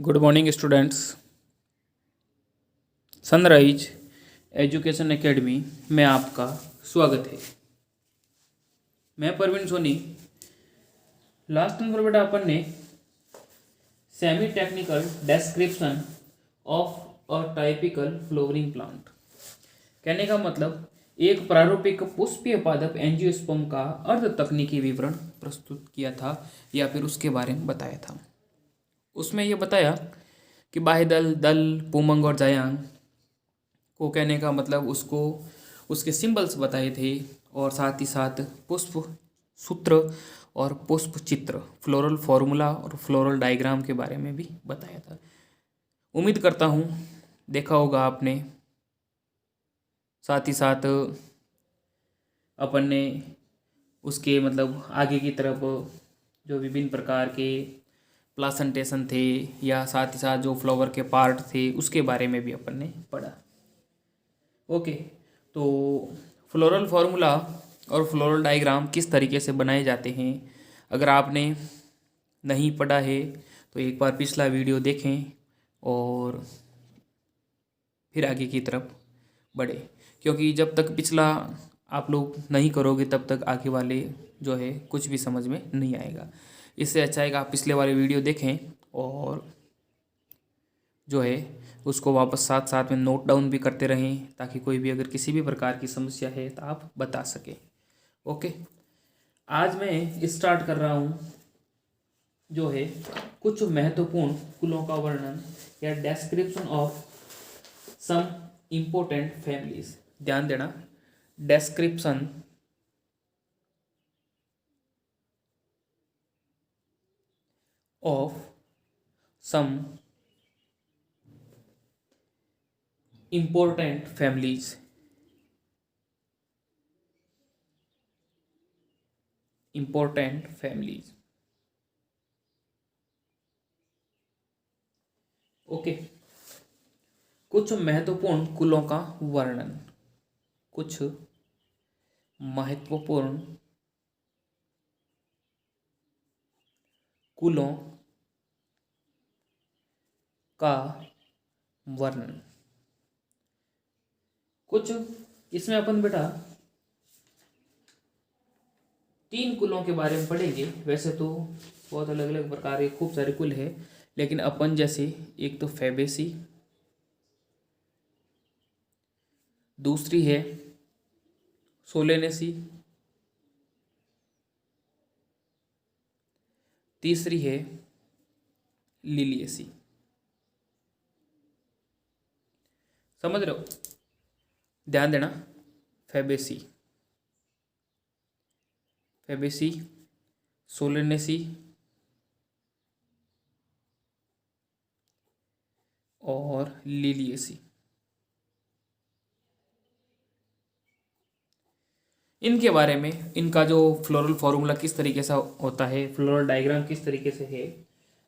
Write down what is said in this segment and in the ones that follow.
Good morning students. Sunrise education academy में आपका स्वागत है। मैं परवीन सोनी। लास्ट नंबर बेटा अपन ने semi technical description of a typical flowering plant, कहने का मतलब एक प्रारूपिक पुष्पीय पादप एंजियोस्पर्म का अर्ध तकनीकी विवरण प्रस्तुत किया था या फिर उसके बारे में बताया था। उसमें यह बताया कि बाह्यदल, दल, पुमंग और जायांग को कहने का मतलब उसको उसके सिंबल्स बताए थे और साथ ही साथ पुष्प सूत्र और पुष्प चित्र, फ्लोरल फॉर्मूला और फ्लोरल डायग्राम के बारे में भी बताया था। उम्मीद करता हूँ देखा होगा आपने। साथ ही साथ अपन ने उसके मतलब आगे की तरफ जो विभिन्न प्रकार के प्लासेंटेशन थे या साथ ही साथ जो फ्लावर के पार्ट थे उसके बारे में भी अपन ने पढ़ा। ओके, तो फ्लोरल फार्मूला और फ्लोरल डायग्राम किस तरीके से बनाए जाते हैं, अगर आपने नहीं पढ़ा है तो एक बार पिछला वीडियो देखें और फिर आगे की तरफ बढ़े, क्योंकि जब तक पिछला आप लोग नहीं करोगे तब तक आगे वाले जो है कुछ भी समझ में नहीं आएगा। इससे अच्छा है कि आप पिछले वाले वीडियो देखें और जो है उसको वापस साथ साथ में नोट डाउन भी करते रहें, ताकि कोई भी अगर किसी भी प्रकार की समस्या है तो आप बता सकें। ओके, आज मैं स्टार्ट कर रहा हूँ जो है कुछ महत्वपूर्ण कुलों का वर्णन या description of some important families. ध्यान देना, description of some important families। important families। Okay, कुछ महत्वपूर्ण कुलों का वर्णन। कुछ महत्वपूर्ण कुलों का वर्णन। कुछ इसमें अपन बेटा 3 कुलों के बारे में पढ़ेंगे। वैसे तो बहुत अलग अलग प्रकार के खूब सारे कुल है, लेकिन अपन जैसे एक तो फैबेसी, दूसरी है सोलेनेसी, तीसरी है लिलिएसी। समझ रहे हो? ध्यान देना, फैबेसी, फैबेसी, सोलेनेसी और लिलिएसी। इनके बारे में, इनका जो फ्लोरल फॉर्मूला किस तरीके से होता है, फ्लोरल डायग्राम किस तरीके से है,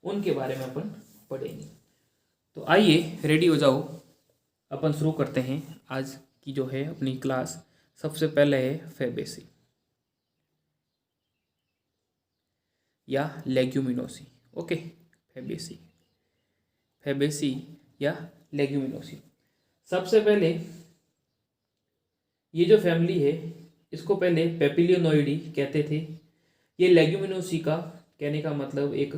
उनके बारे में अपन पढ़ेंगे। तो आइए रेडी हो जाओ, अपन शुरू करते हैं आज की जो है अपनी क्लास। सबसे पहले है फैबेसी या लेग्यूमिनोसी। ओके, फैबेसी, फैबेसी या लेग्यूमिनोसी। सबसे पहले ये जो फैमिली है इसको पहले पेपिलियोनोइडी कहते थे। ये लेग्यूमिनोसी का कहने का मतलब एक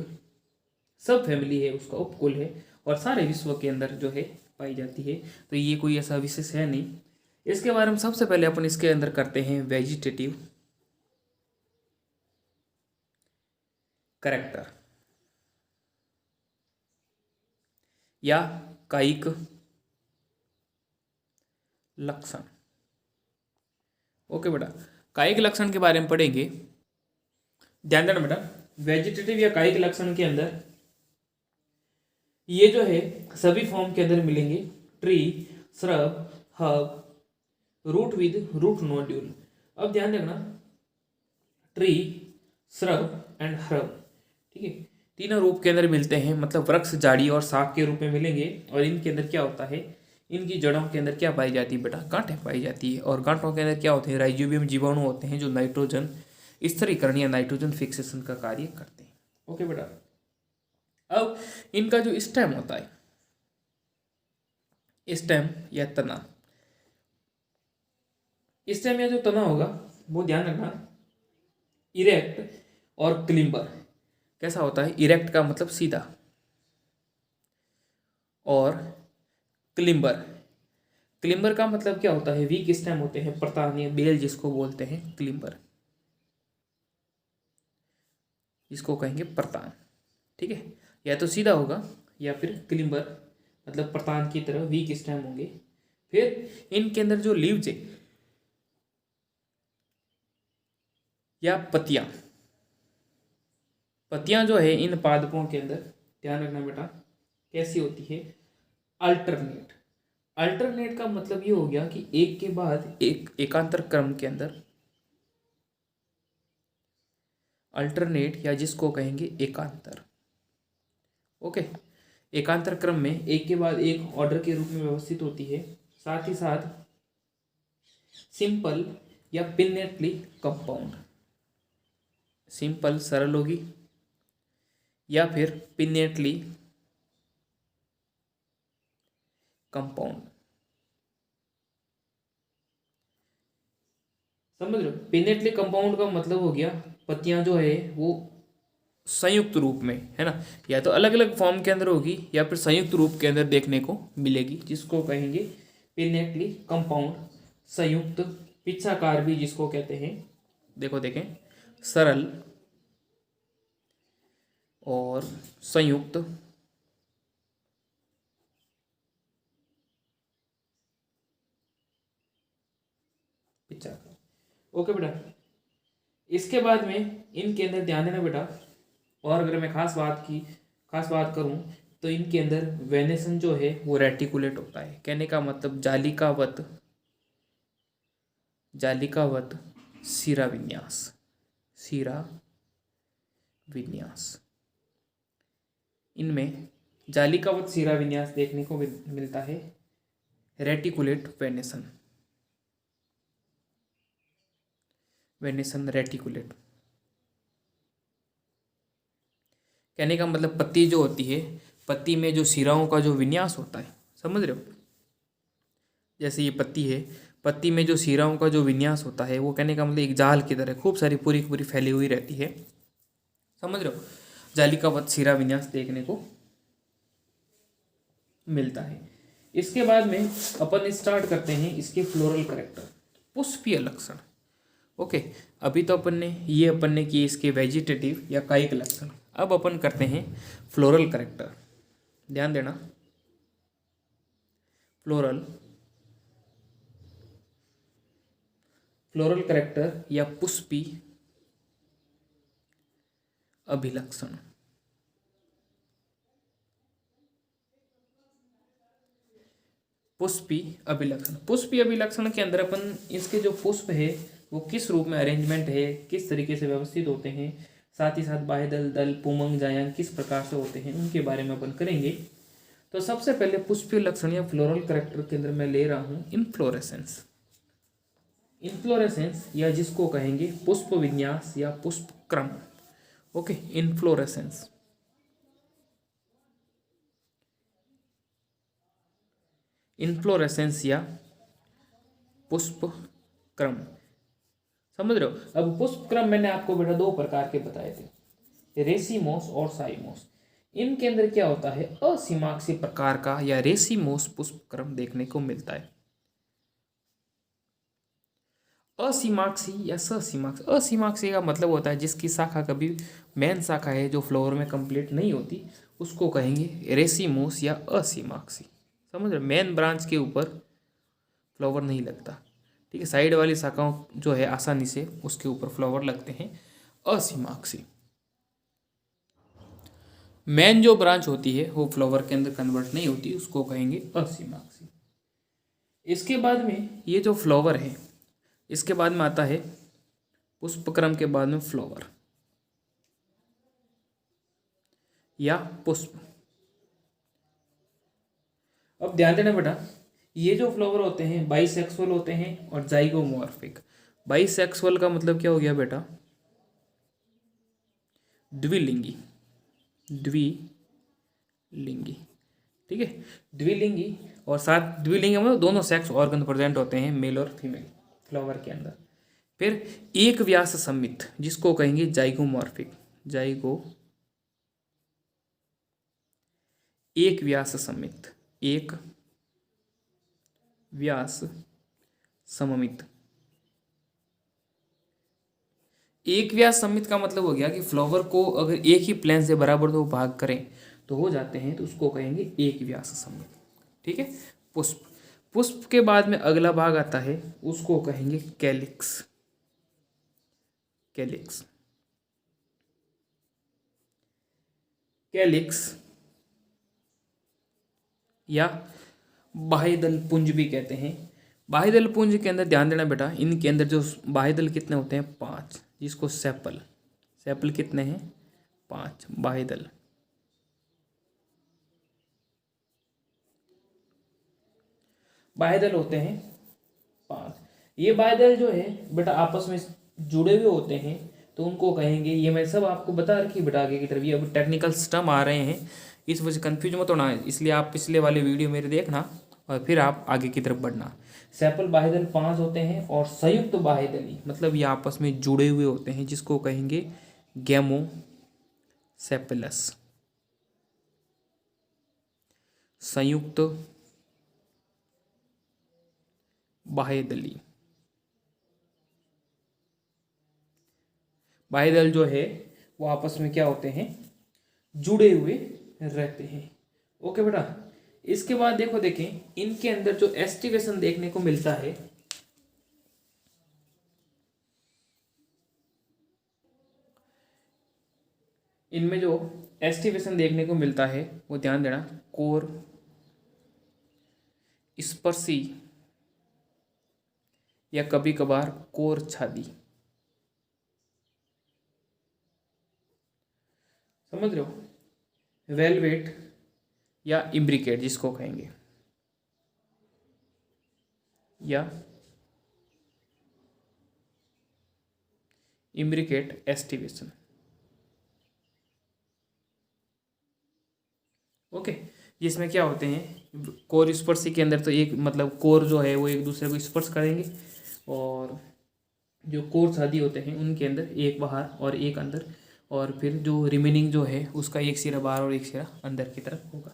सब फैमिली है, उसका उपकुल है और सारे विश्व के अंदर जो है पाई जाती है। तो ये कोई ऐसा विशेष है नहीं। इसके बारे में सबसे पहले अपन इसके अंदर करते हैं वेजिटेटिव कैरेक्टर या कायिक लक्षण। ओके बेटा, कायिक लक्षण के बारे में पढ़ेंगे। ध्यान देना बेटा, वेजिटेटिव या कायिक लक्षण के अंदर ये जो है सभी फॉर्म के अंदर मिलेंगे। Tree, shrub, herb, root with root nodule. अब ध्यान देना, ट्री, श्रब एंड हर्ब, ठीक है, तीनों रूप के अंदर मिलते हैं, मतलब वृक्ष, झाड़ी और शाख के रूप में मिलेंगे। और इनके अंदर क्या होता है, इनकी जड़ों के अंदर क्या पाई जाती है बेटा, गांठें पाई जाती है। और गांठों के अंदर क्या होते हैं, राइजोबियम जीवाणु होते हैं जो नाइट्रोजन स्थिरीकरण या नाइट्रोजन फिक्सेशन का कार्य करते हैं। ओके बेटा, अब इनका जो स्टेम होता है, स्टेम या तना, स्टेम या जो तना होगा वो ध्यान रखना, इरेक्ट और क्लिम्बर। कैसा होता है? इरेक्ट का मतलब सीधा, और क्लिम्बर, क्लिम्बर का मतलब क्या होता है? वीक स्टेम होते हैं, प्रतान या बेल जिसको बोलते हैं क्लिम्बर, जिसको कहेंगे प्रतान। ठीक है, या तो सीधा होगा या फिर क्लिम्बर, मतलब प्रतान की तरह वीक स्टेम होंगे। फिर इनके अंदर जो लीव्स है या पत्तियां, पत्तियां जो है इन पादपों के अंदर, ध्यान रखना बेटा, कैसी होती है? अल्टरनेट। अल्टरनेट का मतलब ये हो गया कि एक के बाद एक एकांतर क्रम के अंदर, अल्टरनेट या जिसको कहेंगे एकांतर। ओके, एकांतर क्रम में एक के बाद एक ऑर्डर के रूप में व्यवस्थित होती है, साथ ही साथ सिंपल या पिनेटली कंपाउंड, सिंपल सरल होगी या फिर पिनेटली कंपाउंड। समझ रहे हो? पिनेटली कंपाउंड का मतलब हो गया पत्तियां जो है वो संयुक्त रूप में, है ना, या तो अलग अलग फॉर्म के अंदर होगी या फिर संयुक्त रूप के अंदर देखने को मिलेगी, जिसको कहेंगे पिनेटली कंपाउंड, संयुक्त, पिच्छाकार भी जिसको कहते हैं। देखो देखें, सरल और संयुक्त, पिच्छाकार। ओके बेटा, इसके बाद में इनके अंदर ध्यान देना बेटा, और अगर मैं खास बात करूं तो इनके अंदर वेनेसन जो है वो रेटिकुलेट होता है। कहने का मतलब जालिकावत सीरा विन्यास, सीरा विन्यास, इनमें जालिकावत सीरा विन्यास देखने को मिलता है, रेटिकुलेट वेनेसन, वेनेसन रेटिकुलेट। कहने का मतलब पत्ती जो होती है, पत्ती में जो सिराओं का जो विन्यास होता है, समझ रहे हो? जैसे ये पत्ती है, पत्ती में जो सिराओं का जो विन्यास होता है वो कहने का मतलब एक जाल की तरह खूब सारी पूरी पूरी फैली हुई रहती है, समझ रहे हो? जालिकावत सिरा विन्यास देखने को मिलता है। इसके बाद में अपन स्टार्ट करते हैं इसके फ्लोरल करेक्टर, पुष्पीय लक्षण। ओके, अभी तो अपन ने किए इसके वेजिटेटिव या कायिक लक्षण, अब अपन करते हैं फ्लोरल करेक्टर। ध्यान देना, फ्लोरल करेक्टर या पुष्पी अभिलक्षण। पुष्पी अभिलक्षण, पुष्पी अभिलक्षण के अंदर अपन इसके जो पुष्प है वो किस रूप में अरेंजमेंट है, किस तरीके से व्यवस्थित होते हैं, साथ ही साथ बाह्य दल, दल, पुमंग, जायंग किस प्रकार से होते हैं, उनके बारे में अपन करेंगे। तो सबसे पहले पुष्पीय लक्षण या फ्लोरल करेक्टर के अंदर मैं ले रहा हूं इनफ्लोरेसेंस। इनफ्लोरेसेंस या जिसको कहेंगे पुष्प विन्यास या पुष्प क्रम। ओके, इनफ्लोरेसेंस, इनफ्लोरेसेंस या पुष्प क्रम, समझ रहे हो? अब पुष्प क्रम मैंने आपको बेटा दो प्रकार के बताए थे, रेसीमोस और साइमोस। इनके अंदर क्या होता है? असीमाक्षी प्रकार का या रेसीमोस पुष्प क्रम देखने को मिलता है। असीमाक्षी या ससीमाक्षी, असीमाक्षी का मतलब होता है जिसकी शाखा कभी मेन शाखा है जो फ्लोवर में कंप्लीट नहीं होती, उसको कहेंगे रेसीमोस या असीमाक्षी। समझ रहे? मेन ब्रांच के ऊपर फ्लावर नहीं लगता, ठीक है, साइड वाली शाखाओं जो है आसानी से उसके ऊपर फ्लावर लगते हैं, असीमाक्षी। मेन जो ब्रांच होती है वो फ्लावर के अंदर कन्वर्ट नहीं होती, उसको कहेंगे असीमाक्षी। इसके बाद में ये जो फ्लावर है, इसके बाद में आता है पुष्पक्रम के बाद में फ्लावर या पुष्प। अब ध्यान देना बेटा, ये जो फ्लावर होते हैं बाइसेक्सुअल होते हैं और जाइगोमॉर्फिक। बाइसेक्सुअल का मतलब क्या हो गया बेटा? द्विलिंगी, द्विलिंगी, लिंगी। ठीक है, द्विलिंगी और साथ द्विलिंगी में दोनों सेक्स ऑर्गन प्रेजेंट होते हैं, मेल और फीमेल फ्लावर के अंदर। फिर एक व्यास सममित जिसको कहेंगे जाइगोमॉर्फिक, एक व्यास सममित, एक व्यास सममित। एक व्यास सममित का मतलब हो गया कि फ्लावर को अगर एक ही प्लेन से बराबर दो भाग करें तो हो जाते हैं, तो उसको कहेंगे एक व्यास सममित। ठीक है, पुष्प, पुष्प के बाद में अगला भाग आता है उसको कहेंगे कैलिक्स, कैलिक्स, कैलिक्स या बाह्यदल पुंज भी कहते हैं। बाह्यदल पुंज के अंदर ध्यान देना बेटा, इनके अंदर जो बाह्यदल कितने होते हैं 5, जिसको सेपल, सेपल कितने हैं 5 बाह्यदल। बाह्यदल होते हैं 5। ये बाह्यदल जो है बेटा आपस में जुड़े हुए होते हैं, तो उनको कहेंगे, ये मैं सब आपको बता रखी बेटा आगे की तरफ, ये अब टेक्निकल टर्म आ रहे हैं, इस वजह से कंफ्यूज मत होना, इसलिए आप पिछले वाले वीडियो मेरे देखना और फिर आप आगे की तरफ बढ़ना। सेपल बाह्यदल 5 होते हैं और संयुक्त बाह्यदली मतलब ये आपस में जुड़े हुए होते हैं, जिसको कहेंगे गैमोसेपलस, संयुक्त बाह्यदली। बाह्यदल जो है वो आपस में क्या होते हैं, जुड़े हुए रहते हैं। ओके बेटा, इसके बाद देखो देखें इनके अंदर जो एस्टिवेशन देखने को मिलता है, इनमें जो एस्टिवेशन देखने को मिलता है वो ध्यान देना, कोर स्पर्शी या कभी कभार कोर छादी, समझ रहे हो, वेलवेट या इम्ब्रिकेट जिसको कहेंगे, या इम्ब्रिकेट एस्टिवेशन। ओके, जिसमें क्या होते हैं कोर स्पर्शी के अंदर तो एक मतलब कोर जो है वो एक दूसरे को स्पर्श करेंगे, और जो कोर छादी होते हैं उनके अंदर एक बाहर और एक अंदर, और फिर जो रिमेनिंग जो है उसका एक सिरा बाहर और एक सिरा अंदर की तरफ होगा।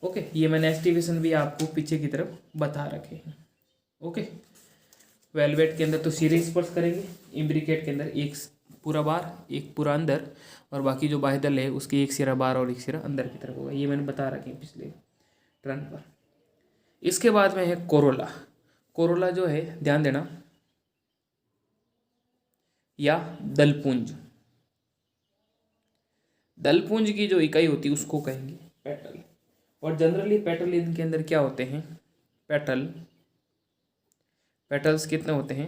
ओके, ये मैंने एस्टिवेशन भी आपको पीछे की तरफ बता रखे हैं। ओके, वेलवेट के अंदर तो सिरे स्पर्श करेंगे, इम्ब्रिकेट के अंदर एक पूरा बाहर एक पूरा अंदर, और बाकी जो बाह्यदल है उसकी एक सिरा बाहर और एक सिरा अंदर की तरफ होगा, ये मैंने बता रखे हैं पिछले टर्न पर। इसके बाद में है कोरोला, कोरोला जो है ध्यान देना, या दलपुंज, दलपुंज की जो इकाई होती है उसको कहेंगे पेटल, और जनरली पेटल इनके अंदर क्या होते हैं, पेटल, पेटल्स कितने होते हैं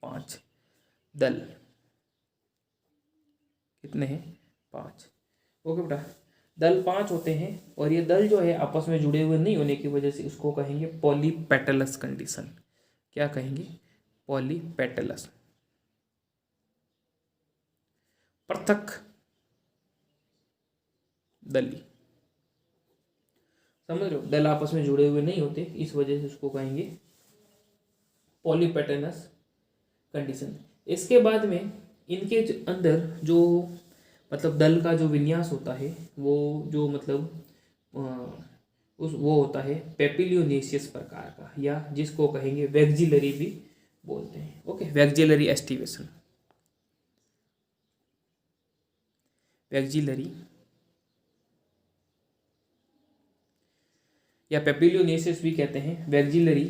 5, दल कितने हैं 5। ओके बेटा, दल 5 होते हैं, और ये दल जो है आपस में जुड़े हुए नहीं होने की वजह से उसको कहेंगे पॉलीपेटलस कंडीशन। क्या कहेंगे, पॉलीपेटलस, पृथक दली, समझ रहे हो, दल आपस में जुड़े हुए नहीं होते, इस वजह से उसको कहेंगे पॉलीपेटलस कंडीशन। इसके बाद में इनके अंदर जो मतलब दल का जो विन्यास होता है वो जो मतलब उस वो होता है पेपिलियोनेसियस प्रकार का, या जिसको कहेंगे वैक्जिलरी भी बोलते हैं। ओके, वैक्जिलरी एस्टिवेशन, वैक्जिलरी या पेपिलियोनेसियस भी कहते हैं। वैक्जिलरी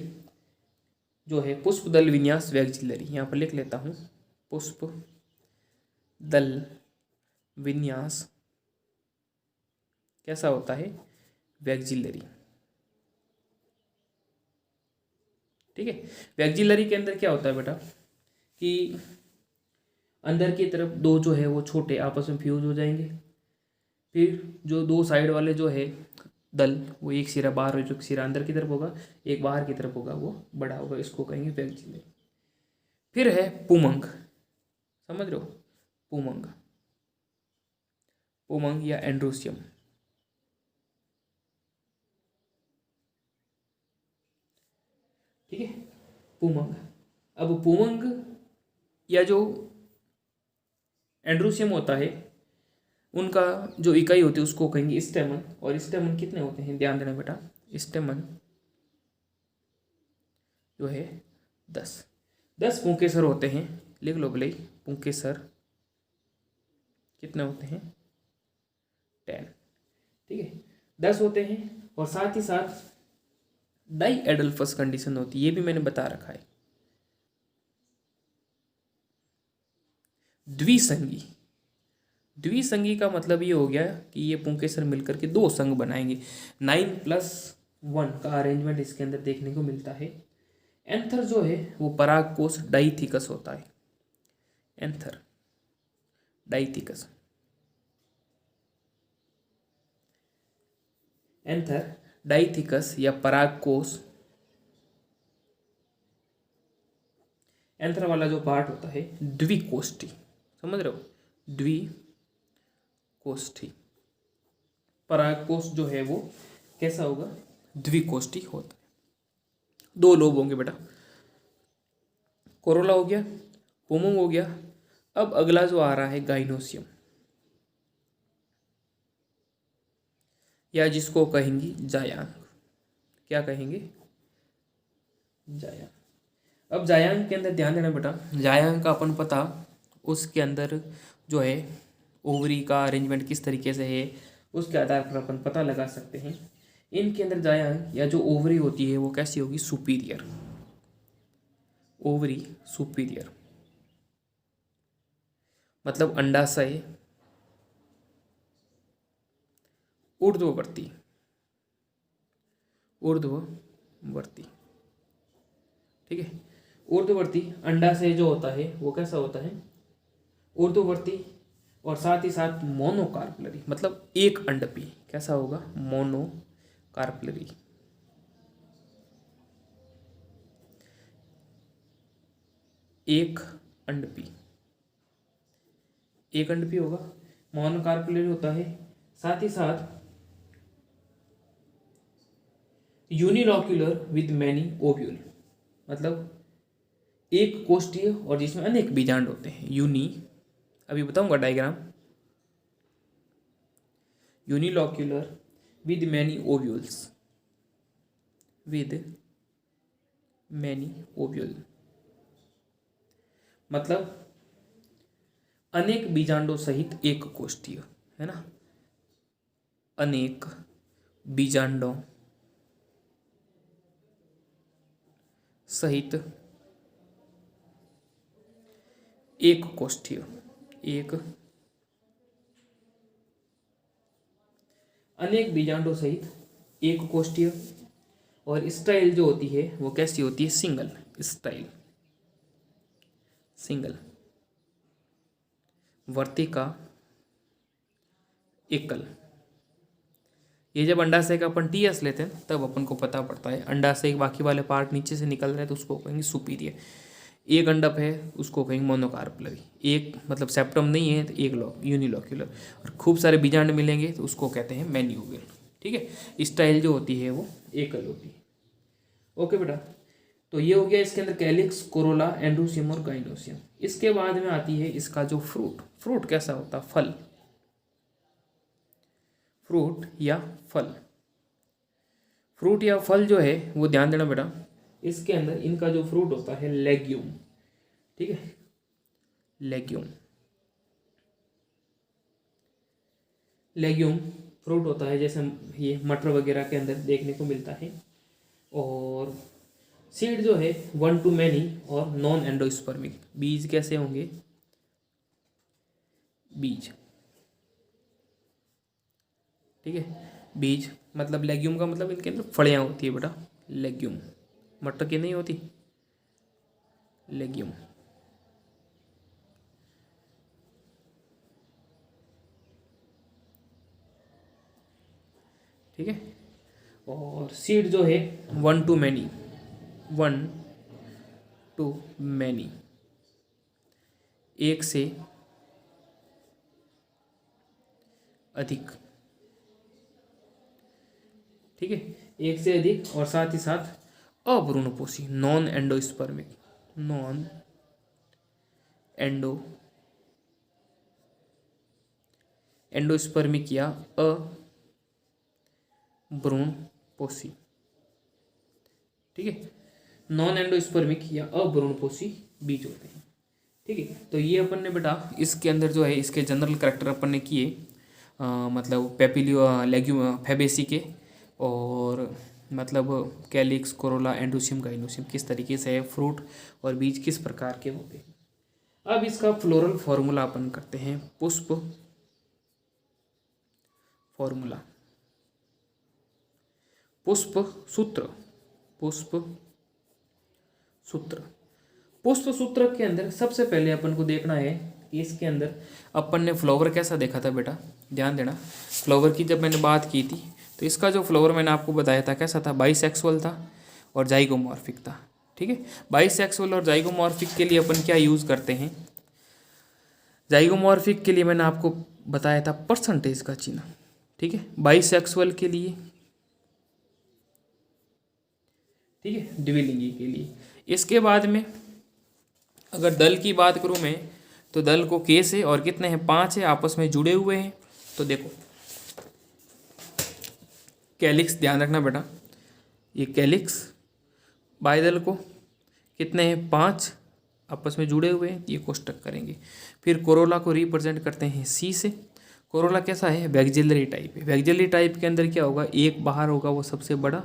जो है पुष्प दल विन्यास वैक्जिलरी, यहाँ पर लिख लेता हूँ, पुष्प दल विन्यास कैसा होता है, वैक्जिलरी। ठीक है, वैक्जिलरी के अंदर क्या होता है बेटा कि अंदर की तरफ दो जो है वो छोटे आपस में फ्यूज हो जाएंगे, फिर जो दो साइड वाले जो है दल वो एक सिरा बाहर और जो सिरा अंदर की तरफ होगा, एक बाहर की तरफ होगा वो बड़ा होगा, इसको कहेंगे वैक्जिलरी। फिर है पुमंग, समझ रहे हो, पुमंग, पुमंग या एंड्रोसियम, पुमंग। अब पुमंग या जो एंड्रोसियम होता है उनका जो इकाई होती है उसको कहेंगे स्टेमन। और स्टेमन कितने होते हैं, ध्यान देना बेटा, स्टेमन जो है 10 पुंकेसर होते हैं। लिख लो भले, पुंकेसर कितने होते हैं, 10। ठीक है, 10 होते हैं। और साथ ही साथ डाई एडल्फस कंडीशन होती है, ये भी मैंने बता रखा है। द्विसंगी, द्विसंगी का मतलब ये हो गया कि ये पुंकेसर मिलकर के 2 संघ बनाएंगे। 9+1 का अरेंजमेंट इसके अंदर देखने को मिलता है। एंथर जो है वो परागकोश डाइथिकस होता है। एंथर डाइथिकस, एंथर डाइथिकस या परागकोश, एंथर वाला जो पार्ट होता है द्विकोष्ठी, समझ रहे हो, द्विकोष्ठी। परागकोश जो है वो कैसा होगा, द्विकोष्ठी होता है। 2 लोब होंगे बेटा, कोरोला हो गया, पुमंग हो गया। अब अगला जो आ रहा है गाइनोसियम, या जिसको कहेंगे जायांग। क्या कहेंगे, जायांग। अब जायांग के अंदर ध्यान देना बेटा, जायांग का अपन पता उसके अंदर जो है ओवरी का अरेंजमेंट किस तरीके से है उसके आधार पर अपन पता लगा सकते हैं। इनके अंदर जायांग या जो ओवरी होती है वो कैसी होगी, सुपीरियर, ओवरी सुपीरियर, मतलब अंडाशय ऊर्ध्ववर्ती, ऊर्ध्ववर्ती। ठीक है, ऊर्ध्ववर्ती अंडाशय जो होता है वो कैसा होता है, ऊर्ध्ववर्ती। और साथ ही साथ मोनोकार्पलरी, मतलब एक अंडपी, कैसा होगा, मोनोकार्पलरी। एक अंडपी, एक अंडपी होगा, मोनोकार्पलरी होता है। साथ ही साथ यूनिलॉक्यूलर विद मैनी ओव्यूल, मतलब एक कोष्ठीय और जिसमें अनेक बीजांड होते हैं। यूनि, अभी बताऊंगा diagram. Unilocular with many ovules, with many ovule, मतलब अनेक बीजांडों सहित एक कोष्ठीय, है ना, अनेक बीजांडों सहित एक कोष्ठीय, एक अनेक बीजांडों सहित एक कोष्ठीय। और स्टाइल जो होती है वो कैसी होती है, सिंगल स्टाइल, सिंगल, वर्तिका एकल। ये जब अंडाशय का अपन टीएस लेते हैं तब अपन को पता पड़ता है अंडाशय बाकी वाले पार्ट नीचे से निकल रहे हैं तो उसको कहेंगे सुपीरियर। एक अंडप है उसको कहेंगे मोनोकार्पलरी, एक मतलब सेप्टम नहीं है तो एक यूनिलॉक्यूलर, और खूब सारे बीजांड मिलेंगे तो उसको कहते हैं मैन्यूविल। ठीक है, स्टाइल जो होती है वो एकल होती है। ओके बेटा, तो ये हो गया इसके अंदर कैलिक्स, कोरोला, एंड्रोसियम और गाइनोसियम। इसके बाद में आती है इसका जो फ्रूट। फ्रूट कैसा होता, फल, फ्रूट या फल। फ्रूट या फल जो है वो ध्यान देना बेटा, इसके अंदर इनका जो फ्रूट होता है लेग्यूम। ठीक है, लेग्यूम, लेग्यूम फ्रूट होता है, जैसे ये मटर वगैरह के अंदर देखने को मिलता है। और सीड जो है 1 to many और नॉन एंडोस्पर्मिक। बीज कैसे होंगे, बीज, ठीक है, बीज मतलब लेग्यूम का मतलब इनके अंदर फलियाँ होती है बेटा, लेग्यूम, मटर की नहीं होती, लेग्यूम। ठीक है, और सीड जो है 1 to many, 1 to many, एक से अधिक। ठीक है, एक से अधिक और साथ ही साथ अभ्रूणपोषी, non endospermic, non endo endospermic या अभ्रूणपोषी। ठीक है, नॉन एंडोस्पर्मिक या अभ्रूणपोषी बीज होते हैं। ठीक है, तो ये अपन ने बेटा इसके अंदर जो है इसके जनरल कैरेक्टर अपन ने किए, मतलब पेपिलियो लेग्यूम फैबेसी के, और मतलब कैलिक्स, कोरोला, एंडोसियम, गाइनोसियम किस तरीके से है, फ्रूट और बीज किस प्रकार के होते हैं। अब इसका फ्लोरल फॉर्मूला अपन करते हैं, पुष्प फॉर्मूला, पुष्प सूत्र, पुष्प सूत्र। पुष्प सूत्र के अंदर सबसे पहले अपन को देखना है कि इसके अंदर अपन ने फ्लावर कैसा देखा था बेटा, ध्यान देना। फ्लावर की जब मैंने बात की थी तो इसका जो फ्लावर मैंने आपको बताया था कैसा था, बाइसेक्सुअल था और जाइगोमॉर्फिक था। ठीक है, बाइसेक्सुअल और जाइगोमॉर्फिक के लिए अपन क्या यूज़ करते हैं, जाइगोमॉर्फिक के लिए मैंने आपको बताया था परसेंटेज का चिन्ह। ठीक है, बाइसेक्सुअल के लिए, ठीक है, द्विलिंगी के लिए। इसके बाद में अगर दल की बात करूं मैं, तो दल को के से और कितने हैं, 5 है, आपस में जुड़े हुए हैं। तो देखो कैलिक्स, ध्यान रखना बेटा, ये कैलिक्स बाइदल को कितने हैं, 5 आपस में जुड़े हुए हैं, ये कोष्टक करेंगे। फिर कोरोला को रिप्रेजेंट करते हैं सी से। कोरोला कैसा है, वैक्सिलरी टाइप है। वैक्सिलरी टाइप के अंदर क्या होगा, एक बाहर होगा वो सबसे बड़ा,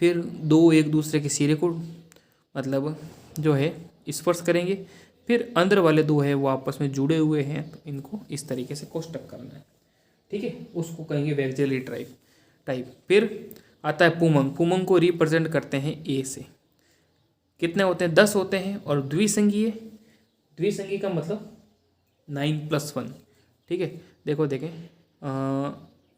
फिर 2 एक दूसरे के सिरे को मतलब जो है स्पर्श करेंगे, फिर अंदर वाले 2 है वो आपस में जुड़े हुए हैं, तो इनको इस तरीके से कोष्टक करना है। ठीक है, उसको कहेंगे वैक्सिलरी टाइप। फिर आता है पुमंग, पुमंग को रिप्रेजेंट करते हैं ए से। कितने होते हैं, 10 होते हैं। और द्विसंगीय, द्विसंगी का मतलब 9+1। ठीक है, देखो देखें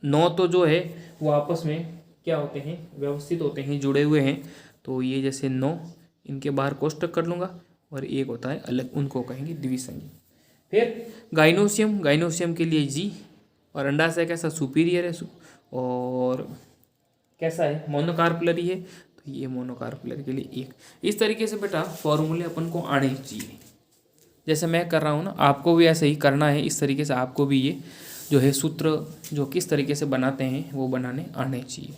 9 तो जो है वो आपस में क्या होते हैं, व्यवस्थित होते हैं, जुड़े हुए हैं। तो ये जैसे 9, इनके बाहर कोष्टक कर लूँगा, और एक होता है अलग, उनको कहेंगे द्विसंगी। फिर गाइनोसियम, गाइनोसियम के लिए जी, और अंडाशय कैसा, सुपीरियर है, और कैसा है, मोनोकार्पुलरी है, तो ये मोनोकार्पुलर के लिए 1। इस तरीके से बेटा फॉर्मूले अपन को आने चाहिए, जैसे मैं कर रहा हूँ ना, आपको भी ऐसे ही करना है। इस तरीके से आपको भी ये जो है सूत्र जो किस तरीके से बनाते हैं वो बनाने आने चाहिए।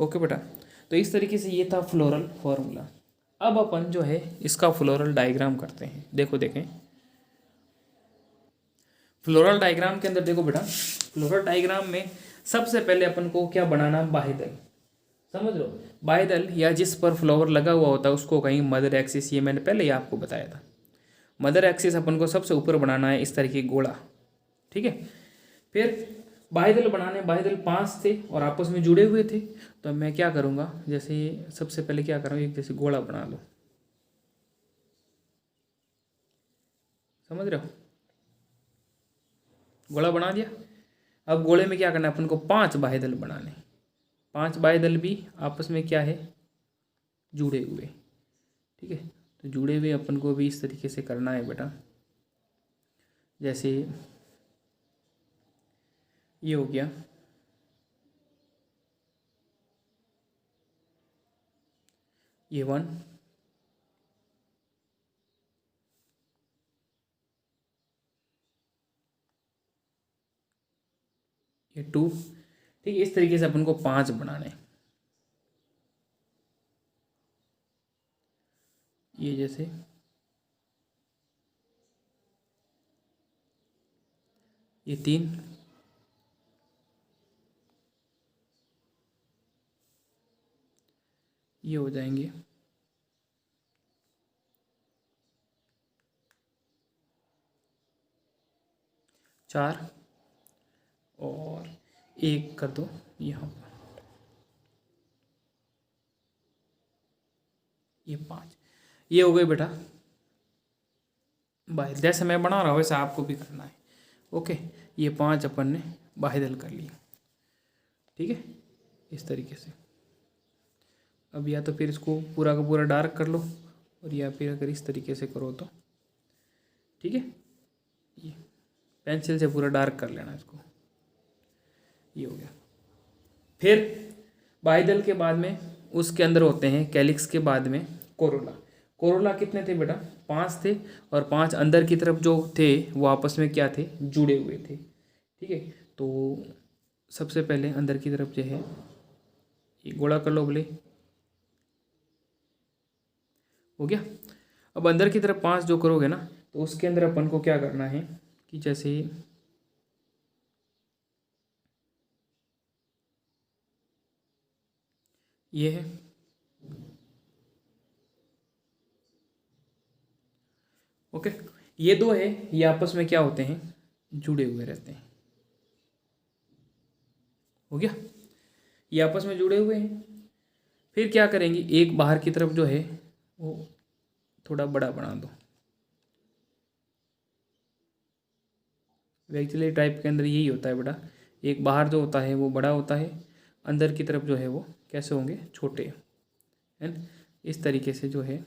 ओके बेटा, तो इस तरीके से ये था फ्लोरल फॉर्मूला। अब अपन जो है इसका फ्लोरल डायग्राम करते हैं। देखो देखें फ्लोरल डायग्राम के अंदर, देखो बेटा फ्लोरल डायग्राम में सबसे पहले अपन को क्या बनाना, बाह्यदल, समझ लो। बाह्यदल या जिस पर फ्लावर लगा हुआ होता है उसको कहेंगे मदर एक्सिस। ये मैंने पहले ही आपको बताया था। मदर एक्सिस अपन को सबसे ऊपर बनाना है, इस तरीके गोला। ठीक है, फिर बाह्यदल बनाने, बाह्यदल 5 थे और आपस में जुड़े हुए थे। तो मैं क्या करूँगा, जैसे सबसे पहले क्या करूँ, एक जैसे गोला बना लो, समझ रहे हो, गोला बना दिया। अब गोले में क्या करना है अपन को, 5 बाह्यदल बनाने। 5 बाह्यदल भी आपस में क्या है, जुड़े हुए। ठीक है, तो जुड़े हुए अपन को भी इस तरीके से करना है बेटा। जैसे ये हो गया, ये 1, ये 2। ठीक है, इस तरीके से अपन को 5 बनाने। ये जैसे ये 3, ये हो जाएंगे 4, और 1 कर दो यहाँ पर, ये 5। ये हो गए बेटा बाह्य, जैसे मैं बना रहा हूँ वैसे आपको भी करना है। ओके, ये 5 अपन ने बाह्यदल कर लिए। ठीक है, इस तरीके से। अब या तो फिर इसको पूरा का पूरा डार्क कर लो, और या फिर अगर इस तरीके से करो तो ठीक है, ये पेंसिल से पूरा डार्क कर लेना इसको। ये हो गया। फिर बाह्यदल के बाद में उसके अंदर होते हैं कैलिक्स के बाद में कोरोला। कोरोला कितने थे बेटा? 5 थे, और 5 अंदर की तरफ जो थे वो आपस में क्या थे? जुड़े हुए थे। ठीक है, तो सबसे पहले अंदर की तरफ जो है ये गोला कर लो बोले, हो गया। अब अंदर की तरफ 5 जो करोगे ना, तो उसके अंदर अपन को क्या करना है कि जैसे ये है, ओके, ये 2 है, ये आपस में क्या होते हैं? जुड़े हुए रहते हैं। हो गया, ये आपस में जुड़े हुए हैं। फिर क्या करेंगे, एक बाहर की तरफ जो है वो थोड़ा बड़ा बना दो। एक्चुअली टाइप के अंदर यही होता है बेटा, एक बाहर जो होता है वो बड़ा होता है, अंदर की तरफ जो है वो कैसे होंगे? छोटे। है ना? इस तरीके से जो है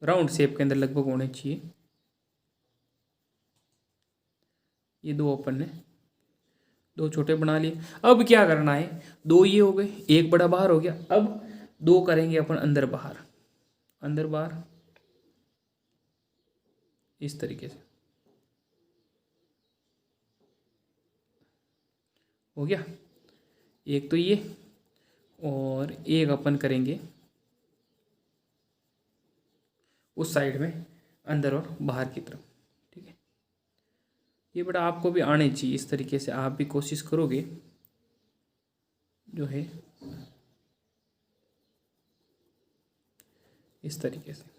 राउंड शेप के अंदर लगभग होने चाहिए। ये 2 अपन ने 2 छोटे बना लिए। अब क्या करना है, 2 ये हो गए, एक बड़ा बाहर हो गया। अब 2 करेंगे अपन अंदर बाहर, अंदर बाहर इस तरीके से। हो गया, एक तो ये, और एक अपन करेंगे उस साइड में अंदर और बाहर की तरफ। ठीक है, ये बेटा आपको भी आने चाहिए इस तरीके से, आप भी कोशिश करोगे जो है इस तरीके से।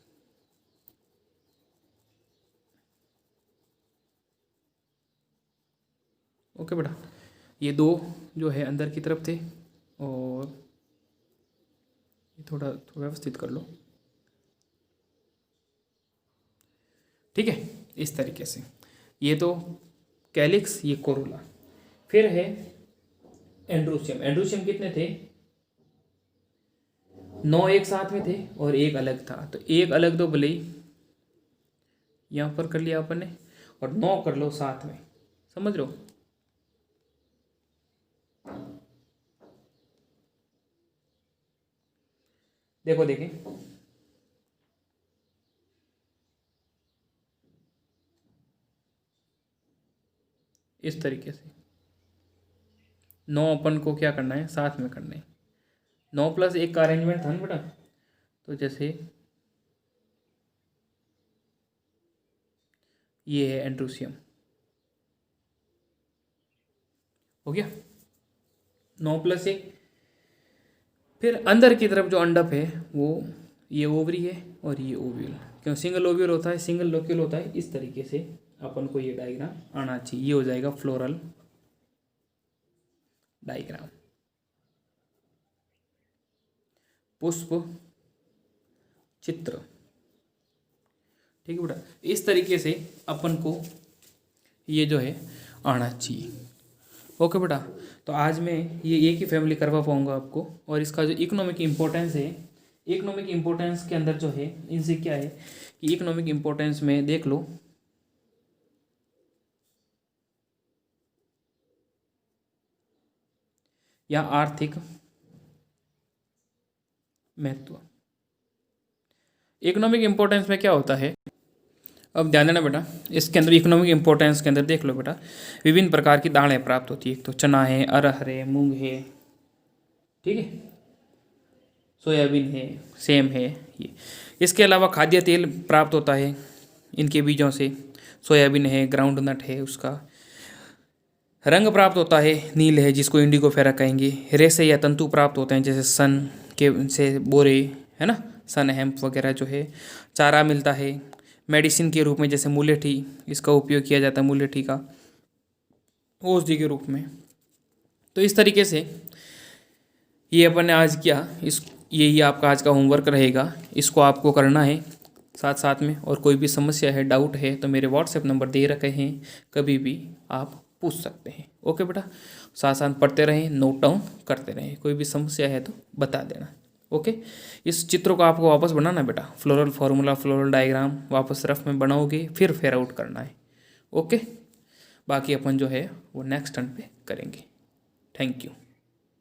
ओके बेटा, ये 2 जो है अंदर की तरफ थे, और ये थोड़ा व्यवस्थित कर लो। ठीक है, इस तरीके से ये तो कैलिक्स, ये कोरोला। फिर है एंड्रोशियम। एंड्रोशियम कितने थे? 9 एक साथ में थे और एक अलग था, तो एक अलग तो भले ही यहाँ पर कर लिया अपन ने, और 9 कर लो साथ में, समझ लो। देखो देखें, इस तरीके से 9 अपन को क्या करना है? साथ में करना है। 9 प्लस 1 का अरेंजमेंट था ना बेटा, तो जैसे ये है एंड्रोशियम। हो गया, 9 प्लस 1। फिर अंदर की तरफ जो अंडप है वो ये ओवरी है, और ये ओव्यूल। क्यों? सिंगल ओव्यूल होता है, सिंगल लोक्यूल होता है। इस तरीके से अपन को ये डायग्राम आना चाहिए। ये हो जाएगा फ्लोरल डायग्राम, पुष्प चित्र। ठीक है बेटा, इस तरीके से अपन को ये जो है आना चाहिए। ओके बेटा, तो आज मैं ये एक ही फैमिली करवा पाऊँगा आपको, और इसका जो इकोनॉमिक इम्पोर्टेंस है, इकोनॉमिक इम्पोर्टेंस के अंदर जो है इनसे क्या है कि इकोनॉमिक इम्पोर्टेंस में देख लो, या आर्थिक महत्व। इकोनॉमिक इम्पोर्टेंस में क्या होता है, अब ध्यान देना बेटा, इसके अंदर इकोनॉमिक इम्पोर्टेंस के अंदर देख लो बेटा, विभिन्न प्रकार की दालें प्राप्त होती है। एक तो चना है, अरहर है, मूंग है, ठीक है, सोयाबीन है, सेम है ये। इसके अलावा खाद्य तेल प्राप्त होता है इनके बीजों से। सोयाबीन है, ग्राउंड नट है, उसका रंग प्राप्त होता है, नील है, जिसको इंडिगो फेरा कहेंगे। रेशे या तंतु प्राप्त होते हैं, जैसे सन के से बोरे, है ना, सन हेम्प वगैरह जो है। चारा मिलता है मेडिसिन के रूप में, जैसे मुलेठी, इसका उपयोग किया जाता है मुलेठी का औषधि के रूप में। तो इस तरीके से ये अपन ने आज किया। इस यही आपका आज का होमवर्क रहेगा, इसको आपको करना है साथ साथ में। और कोई भी समस्या है, डाउट है, तो मेरे व्हाट्सएप नंबर दे रखे हैं, कभी भी आप पूछ सकते हैं। ओके बेटा, साथ साथ पढ़ते रहें, नोट डाउन करते रहें, कोई भी समस्या है तो बता देना। ओके, इस चित्र को आपको वापस बनाना बेटा, फ्लोरल फार्मूला, फ्लोरल डायग्राम वापस रफ में बनाओगे, फिर फेयर आउट करना है। ओके, बाकी अपन जो है वो नेक्स्ट टर्न पे करेंगे। Thank you.